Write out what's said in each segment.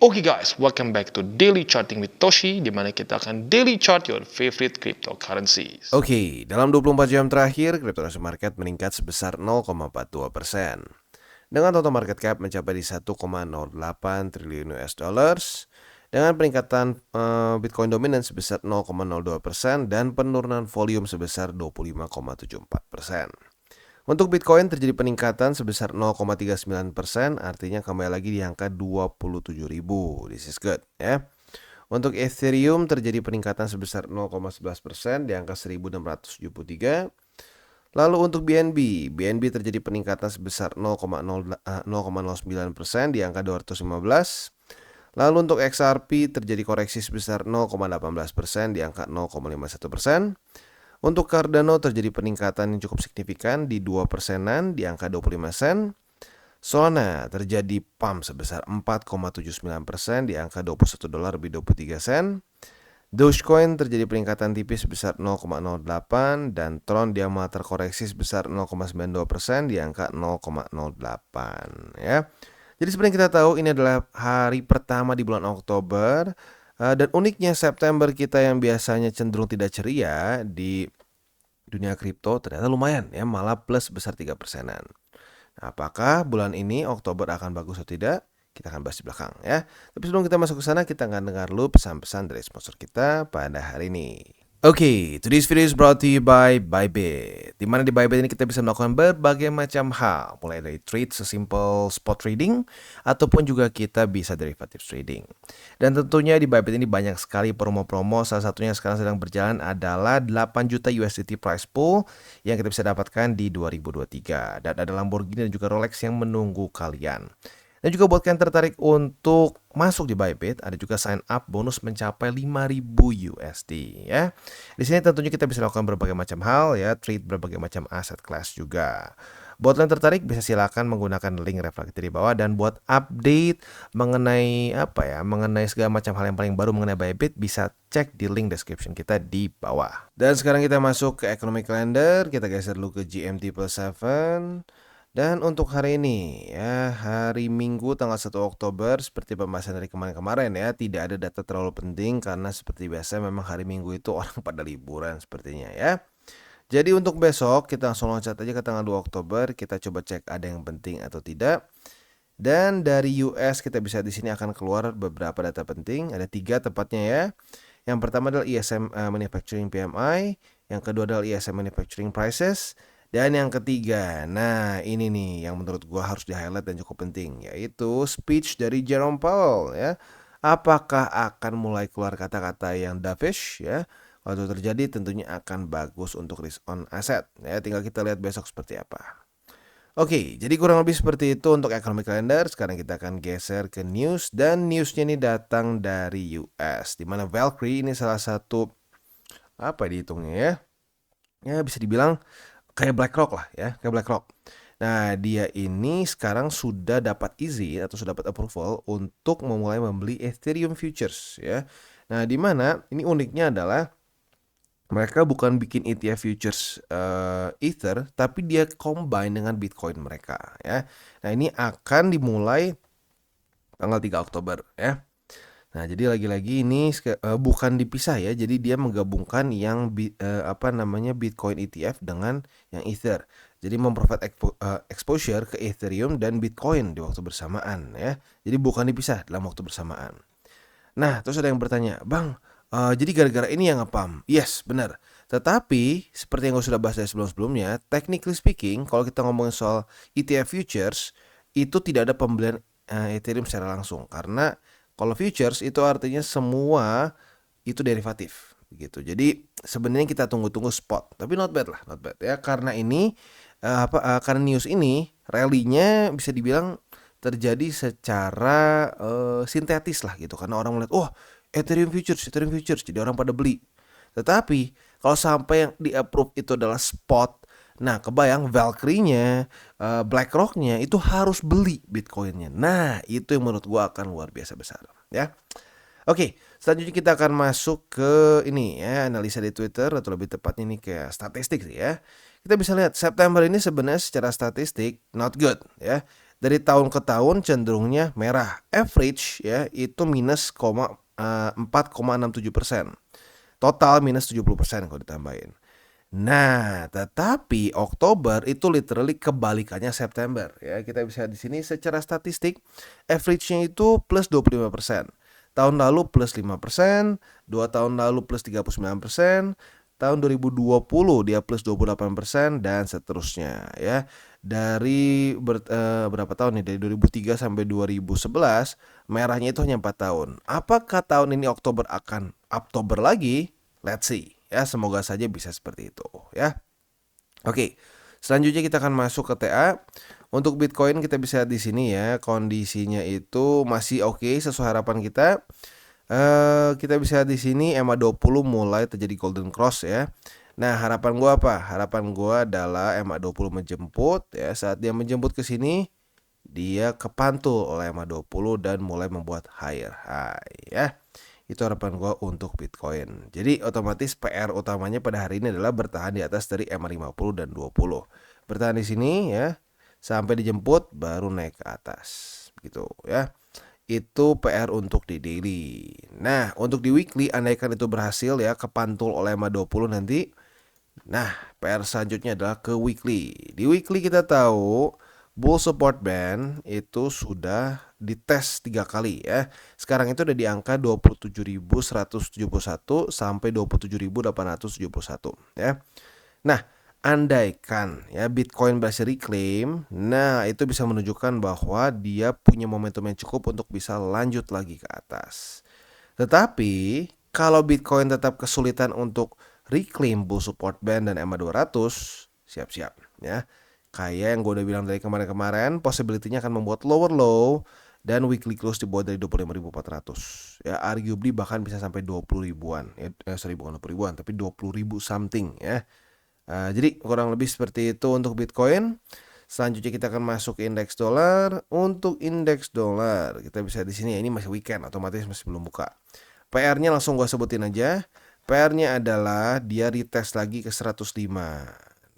Oke guys, welcome back to Daily Charting with Toshi, di mana kita akan daily chart your favorite cryptocurrencies. Oke, dalam 24 jam terakhir, cryptocurrency market meningkat sebesar 0,42%. Dengan total market cap mencapai di 1,08 triliun US dollars, dengan peningkatan Bitcoin dominan sebesar 0,02% dan penurunan volume sebesar 25,74%. Untuk Bitcoin terjadi peningkatan sebesar 0,39%, artinya kembali lagi di angka 27.000. This is good, ya. Untuk Ethereum terjadi peningkatan sebesar 0,11% di angka 1.673. Lalu untuk BNB terjadi peningkatan sebesar 0,09% di angka 215. Lalu untuk XRP terjadi koreksi sebesar 0,18% di angka 0,51%. Untuk Cardano terjadi peningkatan yang cukup signifikan di 2%-an di angka 25 sen. Solana terjadi pump sebesar 4,79% di angka $21 lebih 23 sen. Dogecoin terjadi peningkatan tipis sebesar 0,08 dan Tron Diamond terkoreksi sebesar 0,92% di angka 0,08 ya. Jadi sebenarnya kita tahu ini adalah hari pertama di bulan Oktober. Dan uniknya September kita yang biasanya cenderung tidak ceria di dunia kripto ternyata lumayan ya, malah plus besar 3%-an. Nah, apakah bulan ini Oktober akan bagus atau tidak? Kita akan bahas di belakang ya. Tapi sebelum kita masuk ke sana, kita akan dengar dulu pesan-pesan dari sponsor kita pada hari ini. Oke, today's video is brought to you by Bybit. Dimana di Bybit ini kita bisa melakukan berbagai macam hal, mulai dari trade sesimpel spot trading, ataupun juga kita bisa derivative trading. Dan tentunya di Bybit ini banyak sekali promo-promo, salah satunya sekarang sedang berjalan adalah 8 juta USDT prize pool yang kita bisa dapatkan di 2023. Dan ada Lamborghini dan juga Rolex yang menunggu kalian. Dan juga buat kalian tertarik untuk masuk di Bybit, ada juga sign up bonus mencapai 5.000 USD ya. Di sini tentunya kita bisa lakukan berbagai macam hal ya, trade berbagai macam aset class juga. Buat kalian tertarik bisa silakan menggunakan link reflektif di bawah, dan buat update mengenai mengenai segala macam hal yang paling baru mengenai Bybit bisa cek di link description kita di bawah. Dan sekarang kita masuk ke economic calendar, kita geser dulu ke GMT plus 7. Dan untuk hari ini ya, hari Minggu tanggal 1 Oktober, seperti pembahasan dari kemarin-kemarin ya, tidak ada data terlalu penting karena seperti biasa memang hari Minggu itu orang pada liburan sepertinya ya. Jadi untuk besok kita langsung loncat aja ke tanggal 2 Oktober, kita coba cek ada yang penting atau tidak. Dan dari US kita bisa di sini akan keluar beberapa data penting, ada 3 tepatnya ya. Yang pertama adalah ISM Manufacturing PMI, yang kedua adalah ISM Manufacturing Prices, dan yang ketiga, nah ini nih yang menurut gua harus di-highlight dan cukup penting, yaitu speech dari Jerome Powell ya. Apakah akan mulai keluar kata-kata yang dovish ya? Kalau itu terjadi tentunya akan bagus untuk risk on asset ya. Tinggal kita lihat besok seperti apa. Oke, jadi kurang lebih seperti itu untuk economic calendar. Sekarang kita akan geser ke news, dan newsnya ini datang dari US, di mana Valkyrie ini salah satu dihitungnya ya. Ya bisa dibilang kayak BlackRock lah ya, kayak BlackRock. Nah, dia ini sekarang sudah dapat izin atau sudah dapat approval untuk memulai membeli Ethereum futures ya. Nah, di mana ini uniknya adalah mereka bukan bikin ETF futures Ether, tapi dia combine dengan Bitcoin mereka ya. Nah, ini akan dimulai tanggal 3 Oktober ya. Nah, jadi lagi-lagi ini bukan dipisah ya. Jadi dia menggabungkan yang Bitcoin ETF dengan yang Ether. Jadi memprovide exposure ke Ethereum dan Bitcoin di waktu bersamaan ya. Jadi bukan dipisah dalam waktu bersamaan. Nah, terus ada yang bertanya, "Bang, jadi gara-gara ini yang nge-pump?" Yes, benar. Tetapi seperti yang gue sudah bahas dari sebelum-sebelumnya, technically speaking, kalau kita ngomongin soal ETF futures, itu tidak ada pembelian Ethereum secara langsung, karena kalau futures itu artinya semua itu derivatif gitu. Jadi sebenarnya kita tunggu-tunggu spot, tapi not bad ya. Karena ini karena news ini rally-nya bisa dibilang terjadi secara sintetis lah gitu, karena orang melihat Ethereum futures, jadi orang pada beli. Tetapi kalau sampai yang di-approve itu adalah spot, nah kebayang Valkyrie-nya, BlackRock-nya itu harus beli Bitcoin-nya. Nah, itu yang menurut gua akan luar biasa besar ya. Oke, selanjutnya kita akan masuk ke ini ya, analisa di Twitter, atau lebih tepatnya ini kayak statistik sih ya. Kita bisa lihat September ini sebenarnya secara statistik not good ya. dari tahun ke tahun cenderungnya merah. Average ya itu minus 4,67%. Total minus 70% kalau ditambahin. Nah, tetapi Oktober itu literally kebalikannya September ya. Kita bisa di sini secara statistik average-nya itu plus 25%. Tahun lalu plus 5%, 2 tahun lalu plus 39%, tahun 2020 dia plus 28% dan seterusnya ya. Dari berapa tahun nih? Dari 2003 sampai 2011, merahnya itu hanya 4 tahun. Apakah tahun ini Oktober akan Oktober lagi? Let's see. Ya, semoga saja bisa seperti itu ya. Oke. Selanjutnya kita akan masuk ke TA. Untuk Bitcoin kita bisa di sini ya, kondisinya itu masih oke sesuai harapan kita. Kita bisa di sini EMA20 mulai terjadi golden cross ya. Nah, harapan gua apa? Harapan gua adalah EMA20 menjemput ya. Saat dia menjemput ke sini, dia kepantul oleh EMA20 dan mulai membuat higher high ya. Itu harapan gua untuk Bitcoin. Jadi otomatis PR utamanya pada hari ini adalah bertahan di atas dari EMA50 dan 20. Bertahan di sini ya sampai dijemput baru naik ke atas gitu ya. Itu PR untuk di daily. Nah, untuk di weekly andaikan itu berhasil ya kepantul oleh EMA20 nanti. Nah, PR selanjutnya adalah ke weekly. Di weekly kita tahu bull support band itu sudah dites 3 kali ya. Sekarang itu udah di angka 27.171 sampai 27.871 ya. Nah, andaikan ya Bitcoin berhasil reclaim, nah itu bisa menunjukkan bahwa dia punya momentum yang cukup untuk bisa lanjut lagi ke atas. Tetapi kalau Bitcoin tetap kesulitan untuk reclaim bull support band dan EMA200, siap-siap ya. Kayak yang gue udah bilang dari kemarin-kemarin, possibility-nya akan membuat lower low dan weekly close di bawah dari 25.400 ya, arguably bahkan bisa sampai 20 ribuan ya, bukan 20 ribuan tapi 20 ribu something ya. Jadi kurang lebih seperti itu untuk Bitcoin. Selanjutnya kita akan masuk ke indeks dolar. Untuk indeks dolar kita bisa di sini ya, ini masih weekend, otomatis masih belum buka. PR-nya langsung gua sebutin aja. PR-nya adalah dia retest lagi ke 105.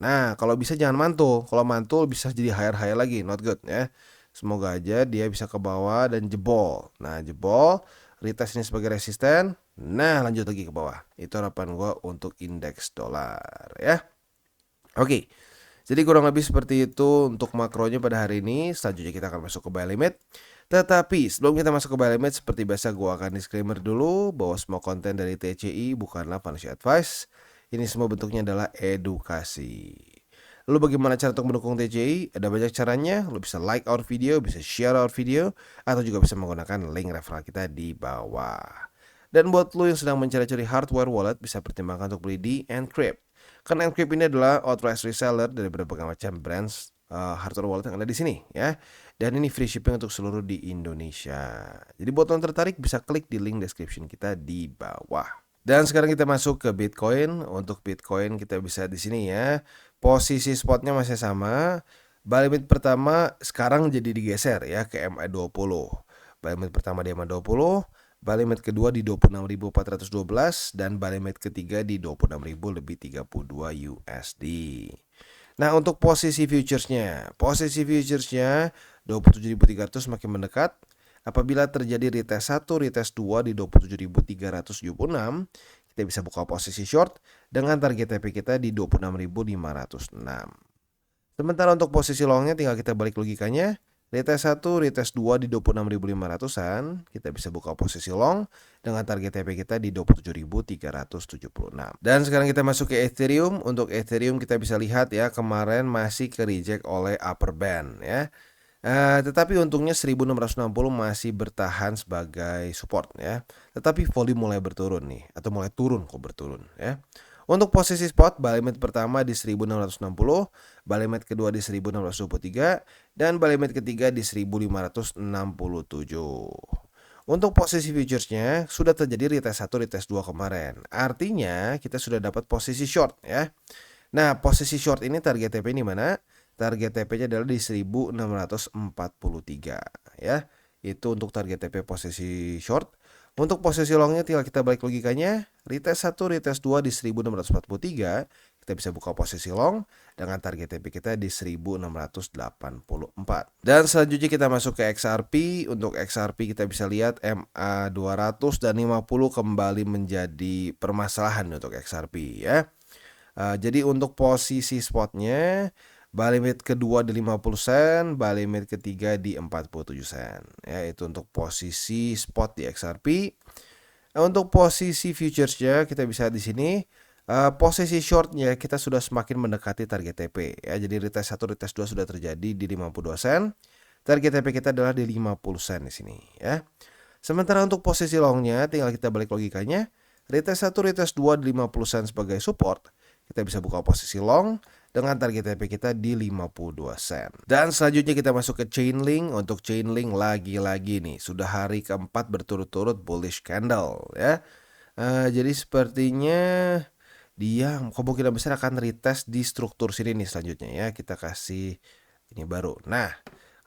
Nah, kalau bisa jangan mantul. Kalau mantul bisa jadi higher lagi, not good ya. Semoga aja dia bisa ke bawah dan jebol. Nah, jebol, retest ini sebagai resisten. Nah, lanjut lagi ke bawah. Itu harapan gua untuk indeks dolar ya. Oke, jadi kurang lebih seperti itu untuk makronya pada hari ini. Selanjutnya kita akan masuk ke buy limit. Tetapi sebelum kita masuk ke buy limit, seperti biasa gue akan disclaimer dulu bahwa semua konten dari TCI bukanlah financial advice. Ini semua bentuknya adalah edukasi. Lalu bagaimana cara untuk mendukung TCI? Ada banyak caranya. Lo bisa like our video, bisa share our video, atau juga bisa menggunakan link referral kita di bawah. Dan buat lo yang sedang mencari-cari hardware wallet, bisa pertimbangkan untuk beli di Encrypt. Karena Encrypt ini adalah authorized reseller dari berbagai macam brands hardware wallet yang ada di sini ya. Dan ini free shipping untuk seluruh di Indonesia. Jadi buat lo yang tertarik bisa klik di link description kita di bawah. Dan sekarang kita masuk ke Bitcoin. Untuk Bitcoin kita bisa di sini ya. Posisi spotnya masih sama. Buy limit pertama sekarang jadi digeser ya ke MA20. Buy limit pertama di MA20. Buy limit kedua di 26.412 dan buy limit ketiga di 26.000 lebih 32 USD. Nah, untuk posisi futuresnya 27.300 makin mendekat. Apabila terjadi retest 1, retest 2 di 27.376, kita bisa buka posisi short dengan target TP kita di 26.506. Sementara untuk posisi longnya tinggal kita balik logikanya. Retest 1, retest 2 di 26.500-an, kita bisa buka posisi long dengan target TP kita di 27.376. Dan sekarang kita masuk ke Ethereum. Untuk Ethereum kita bisa lihat ya, kemarin masih ke reject oleh upper band ya. Tetapi untungnya 1660 masih bertahan sebagai support ya. Tetapi volume mulai berturun nih, atau mulai turun kok berturun ya. Untuk posisi spot, buy limit pertama di 1660, buy limit kedua di 1623, dan buy limit ketiga di 1567. Untuk posisi futuresnya sudah terjadi retest 1, retest 2 kemarin. Artinya kita sudah dapat posisi short ya. Nah, posisi short ini target TP ini mana? Target TP-nya adalah di 1643 ya. Itu untuk target TP posisi short. Untuk posisi longnya tinggal kita balik logikanya. Retest 1, retest 2 di 1643. kita bisa buka posisi long dengan target TP kita di 1684. Dan selanjutnya kita masuk ke XRP. Untuk XRP kita bisa lihat MA 200 dan 50 kembali menjadi permasalahan untuk XRP ya. Jadi untuk posisi spotnya, buy limit kedua di 50 sen, buy limit ketiga di 47 sen. Ya, itu untuk posisi spot di XRP. Untuk posisi futuresnya kita bisa di sini. Posisi shortnya kita sudah semakin mendekati target TP ya. Jadi retest 1, retest 2 sudah terjadi di 52 sen. Target TP kita adalah di 50 sen di sini ya. Sementara untuk posisi longnya tinggal kita balik logikanya. Retest 1, retest 2 di 50 sen sebagai support. Kita bisa buka posisi long dengan target TP kita di 52 sen. Dan selanjutnya kita masuk ke Chainlink. Untuk Chainlink lagi-lagi nih sudah hari keempat berturut-turut bullish candle ya. Jadi sepertinya dia kemungkinan besar akan retest di struktur sini nih selanjutnya ya. Kita kasih ini baru. Nah,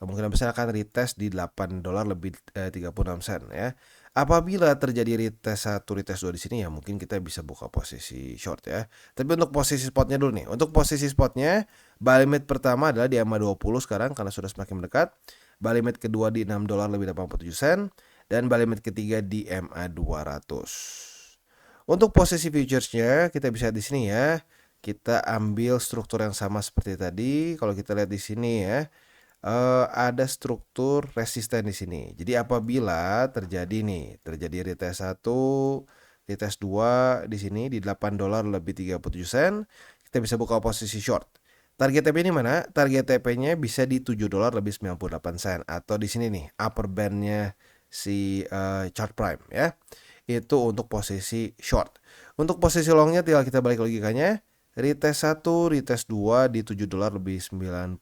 kemungkinan besar akan retest di $8 lebih 36 sen ya. Apabila terjadi retest 1, retest 2 di sini ya mungkin kita bisa buka posisi short ya. Tapi untuk posisi spotnya dulu nih. Untuk posisi spotnya, buy limit pertama adalah di MA 20 sekarang karena sudah semakin mendekat. Buy limit kedua di $6 lebih 87 sen dan buy limit ketiga di MA 200. Untuk posisi futuresnya kita bisa di sini ya. Kita ambil struktur yang sama seperti tadi. Kalau kita lihat di sini ya, ada struktur resisten di sini. Jadi apabila terjadi retest 1, retest 2 di sini di $8 lebih 37 sen, kita bisa buka posisi short. Target TP ini mana? Target TP-nya bisa di $7 lebih 98 sen atau di sini nih upper band-nya si chart prime ya. Itu untuk posisi short. Untuk posisi longnya tinggal kita balik logikanya. Retest 1, retest 2 di $7 lebih 98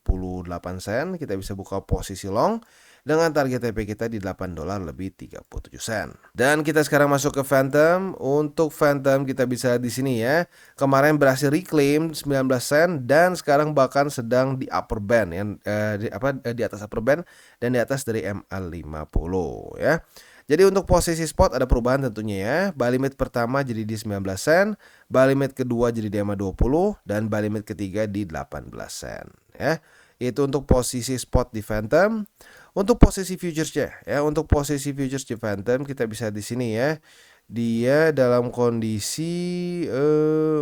sen. Kita bisa buka posisi long dengan target TP kita di $8 lebih 37 sen. Dan kita sekarang masuk ke Phantom. Untuk Phantom kita bisa di sini ya. Kemarin berhasil reclaim 19 sen dan sekarang bahkan sedang di upper band yang di atas upper band dan di atas dari MA50 ya. Jadi untuk posisi spot ada perubahan tentunya ya. Buy limit pertama jadi di 19 sen, buy limit kedua jadi di MA 20 dan buy limit ketiga di 18 sen ya. Itu untuk posisi spot di Phantom. Untuk posisi futuresnya ya, untuk posisi futures di Phantom kita bisa di sini ya. Dia dalam kondisi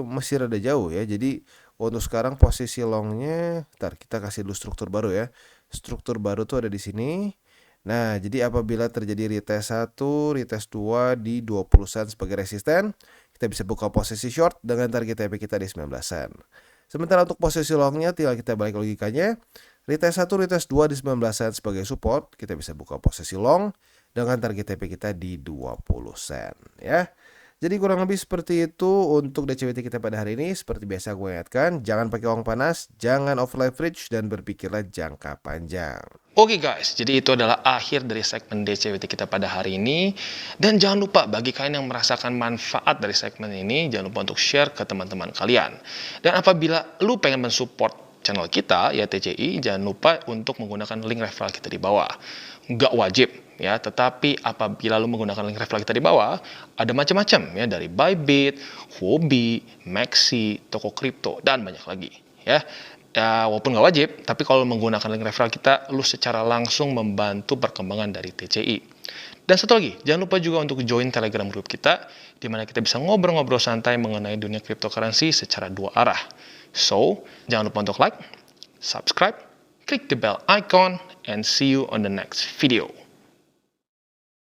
masih rada jauh ya. Jadi untuk sekarang posisi longnya, ntar kita kasih dulu struktur baru ya. Struktur baru tuh ada di sini. Nah, jadi apabila terjadi retest 1, retest 2 di 20 sen sebagai resisten, kita bisa buka posisi short dengan target TP kita di 19 sen. Sementara untuk posisi longnya tinggal kita balik logikanya. Retest 1, retest 2 di 19 sen sebagai support, kita bisa buka posisi long dengan target TP kita di 20 sen ya. Jadi kurang lebih seperti itu untuk DCWT kita pada hari ini. Seperti biasa gue ingatkan, jangan pakai uang panas, jangan over leverage, dan berpikirlah jangka panjang. Oke guys, jadi itu adalah akhir dari segmen DCWT kita pada hari ini. Dan jangan lupa bagi kalian yang merasakan manfaat dari segmen ini, jangan lupa untuk share ke teman-teman kalian. Dan apabila lu pengen mensupport channel kita, ya TCI, jangan lupa untuk menggunakan link referral kita di bawah. Nggak wajib ya, tetapi apabila lu menggunakan link referral kita di bawah, ada macam-macam ya, dari Bybit, Huobi, Maxi, toko kripto, dan banyak lagi ya. Ya, walaupun nggak wajib, tapi kalau menggunakan link referral kita, lu secara langsung membantu perkembangan dari TCI. Dan satu lagi, jangan lupa juga untuk join Telegram group kita, di mana kita bisa ngobrol-ngobrol santai mengenai dunia cryptocurrency secara dua arah. So, jangan lupa untuk like, subscribe, click the bell icon, and see you on the next video.